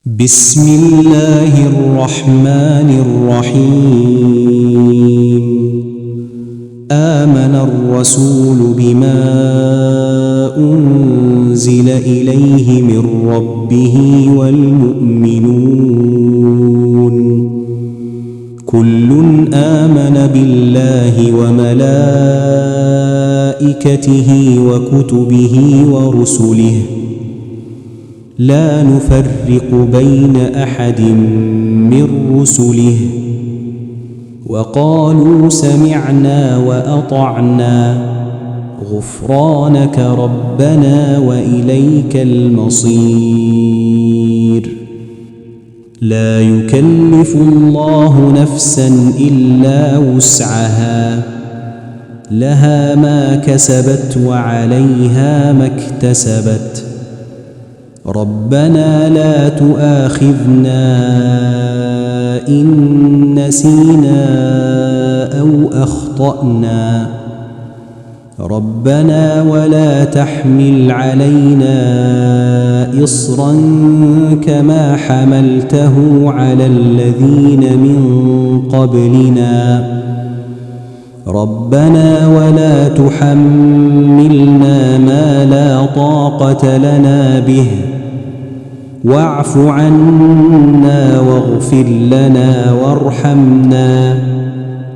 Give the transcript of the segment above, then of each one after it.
بسم الله الرحمن الرحيم. آمن الرسول بما أنزل إليه من ربه والمؤمنون كل آمن بالله وملائكته وكتبه ورسله لا نفرق بين أحد من رسله وقالوا سمعنا وأطعنا غفرانك ربنا وإليك المصير. لا يكلف الله نفسا إلا وسعها لها ما كسبت وعليها ما اكتسبت. ربنا لا تؤاخذنا إن نسينا أو أخطأنا. ربنا ولا تحمل علينا إصرا كما حملته على الذين من قبلنا. ربنا ولا تحملنا ما لا طاقة لنا به واعف عنا واغفر لنا وارحمنا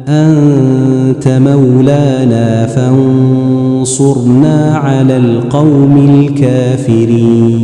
أنت مولانا فانصرنا على القوم الكافرين.